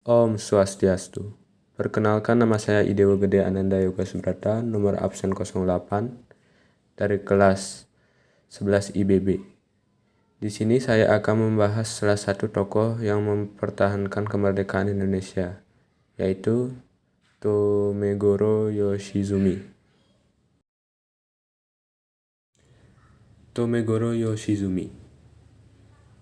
Om Swastiastu. Perkenalkan, nama saya Idewo Gede Ananda Yoga Subrata, nomor absen 08 dari kelas 11 IBB. Di sini saya akan membahas salah satu tokoh yang mempertahankan kemerdekaan Indonesia, yaitu Tomegoro Yoshizumi. Tomegoro Yoshizumi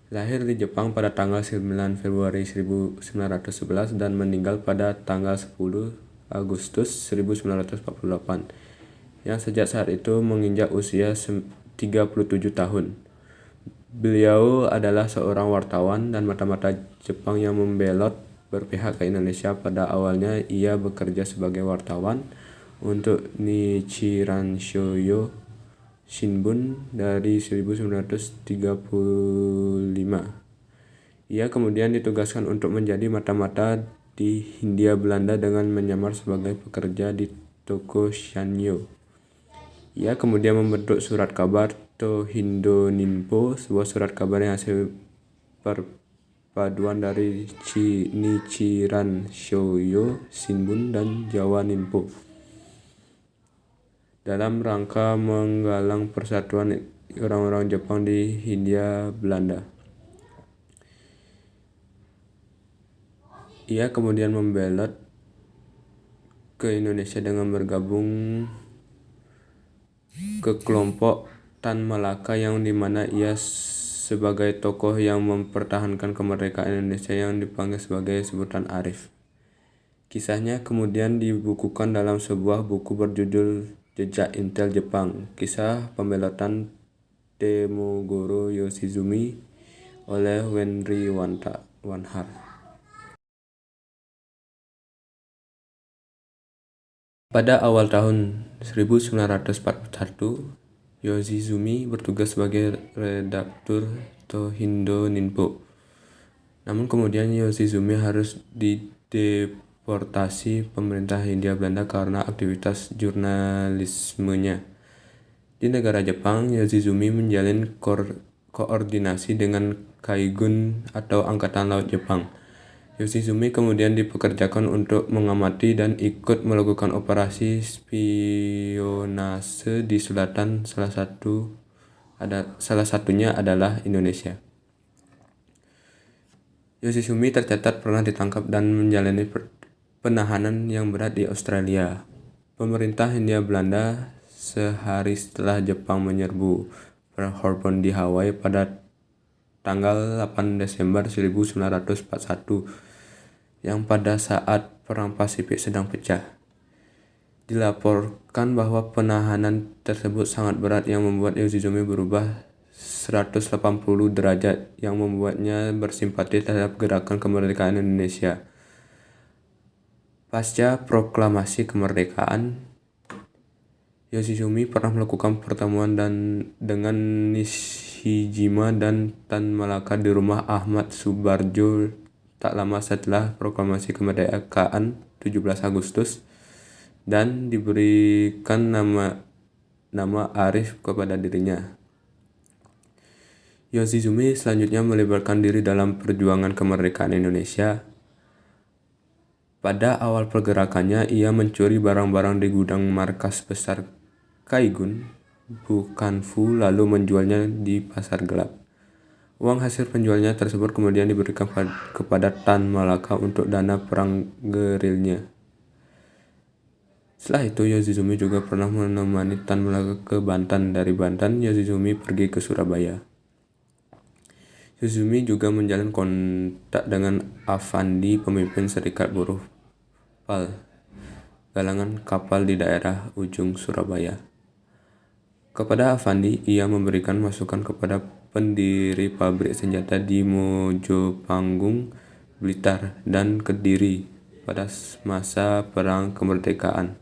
lahir di Jepang pada tanggal 9 Februari 1911 dan meninggal pada tanggal 10 Agustus 1948, yang sejak saat itu menginjak usia 37 tahun. Beliau adalah seorang wartawan dan mata-mata Jepang yang membelot berpihak ke Indonesia. Pada awalnya ia bekerja sebagai wartawan untuk Nichiren Shoyo Shimbun dari 1935. Ia kemudian ditugaskan untuk menjadi mata-mata di Hindia Belanda dengan menyamar sebagai pekerja di toko Shanyo. Ia kemudian membentuk surat kabar Tohindo Ninpo, sebuah surat kabar yang hasil perpaduan dari Nichiren Shoyo Shimbun dan Jawa Ninpo, dalam rangka menggalang persatuan orang-orang Jepang di Hindia Belanda. Ia kemudian membelot ke Indonesia dengan bergabung ke kelompok Tan Malaka, yang dimana ia sebagai tokoh yang mempertahankan kemerdekaan Indonesia yang dipanggil sebagai sebutan Arif. Kisahnya kemudian dibukukan dalam sebuah buku berjudul Jejak Intel Jepang, Kisah Pembelotan Tomegoro Yoshizumi oleh Wenry Wanhar. Pada awal tahun 1941, Yoshizumi bertugas sebagai redaktur Tohindo Ninpo. Namun kemudian Yoshizumi harus dideportasi pemerintah Hindia Belanda karena aktivitas jurnalismenya. Di negara Jepang, Yoshizumi menjalin koordinasi dengan Kaigun atau Angkatan Laut Jepang. Yoshizumi kemudian dipekerjakan untuk mengamati dan ikut melakukan operasi spionase di selatan, salah satunya adalah Indonesia. Yoshizumi tercatat pernah ditangkap dan menjalani penahanan yang berat di Australia. Pemerintah Hindia Belanda sehari setelah Jepang menyerbu Pearl Harbor di Hawaii pada tanggal 8 Desember 1941, yang pada saat Perang Pasifik sedang pecah. Dilaporkan bahwa penahanan tersebut sangat berat yang membuat Yoshizumi berubah 180 derajat, yang membuatnya bersimpati terhadap gerakan kemerdekaan Indonesia. Pasca proklamasi kemerdekaan, Yoshizumi pernah melakukan pertemuan dengan Nishijima dan Tan Malaka di rumah Ahmad Subarjo tak lama setelah proklamasi kemerdekaan 17 Agustus, dan diberikan nama Arif kepada dirinya. Yoshizumi selanjutnya melibatkan diri dalam perjuangan kemerdekaan Indonesia. Pada awal pergerakannya, ia mencuri barang-barang di gudang markas besar Kaigun, Bukanfu, lalu menjualnya di pasar gelap. Uang hasil penjualnya tersebut kemudian diberikan kepada Tan Malaka untuk dana perang gerilnya. Setelah itu, Yoshizumi juga pernah menemani Tan Malaka ke Banten. Dari Banten, Yoshizumi pergi ke Surabaya. Yoshizumi juga menjalin kontak dengan Afandi, pemimpin Serikat Buruh PAL, galangan kapal di daerah ujung Surabaya. Kepada Afandi, ia memberikan masukan kepada pendiri pabrik senjata di Mojopanggung, Blitar, dan Kediri pada masa Perang Kemerdekaan.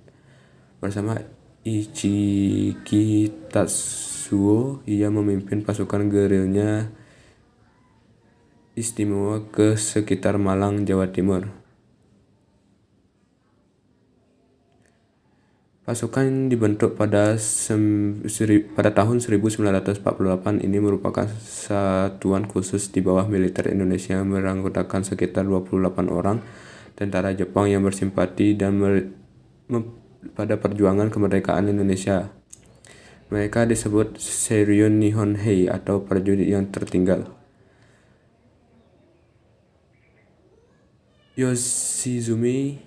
Bersama Ichiki Tatsuo, ia memimpin pasukan gerilya istimewa ke sekitar Malang, Jawa Timur. Pasukan dibentuk pada tahun 1948 ini merupakan satuan khusus di bawah militer Indonesia yang beranggotakan sekitar 28 orang tentara Jepang yang bersimpati pada perjuangan kemerdekaan Indonesia. Mereka disebut Seiryon Nihonhei atau prajurit yang tertinggal. Yoshizumi,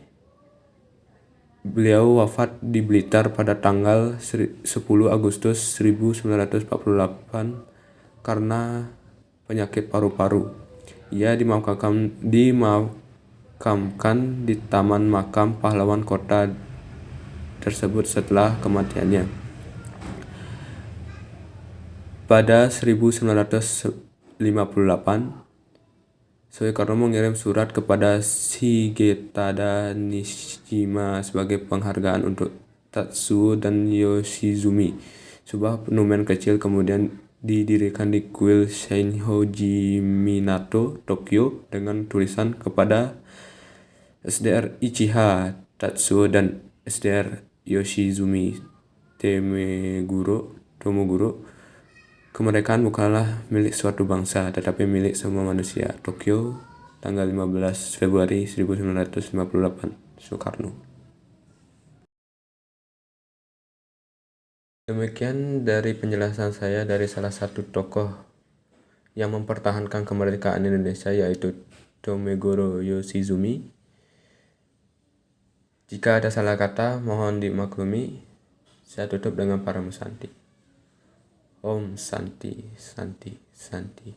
beliau wafat di Blitar pada tanggal 10 Agustus 1948 karena penyakit paru-paru. Ia dimakamkan di Taman Makam Pahlawan kota tersebut setelah kematiannya. Pada 1958, Soekarno mengirim surat kepada Shigetada Nishijima sebagai penghargaan untuk Tatsuo dan Yoshizumi. Sebuah monumen kecil kemudian didirikan di kuil Seinhoji Minato, Tokyo dengan tulisan kepada SDR Ichiha Tatsuo dan SDR Yoshizumi Tomoguro. Kemerdekaan bukanlah milik suatu bangsa, tetapi milik semua manusia. Tokyo, tanggal 15 Februari 1958, Soekarno. Demikian dari penjelasan saya dari salah satu tokoh yang mempertahankan kemerdekaan Indonesia, yaitu Tomegoro Yoshizumi. Jika ada salah kata, mohon dimaklumi. Saya tutup dengan Paramu Santi. Om Santi, Santi, Santi.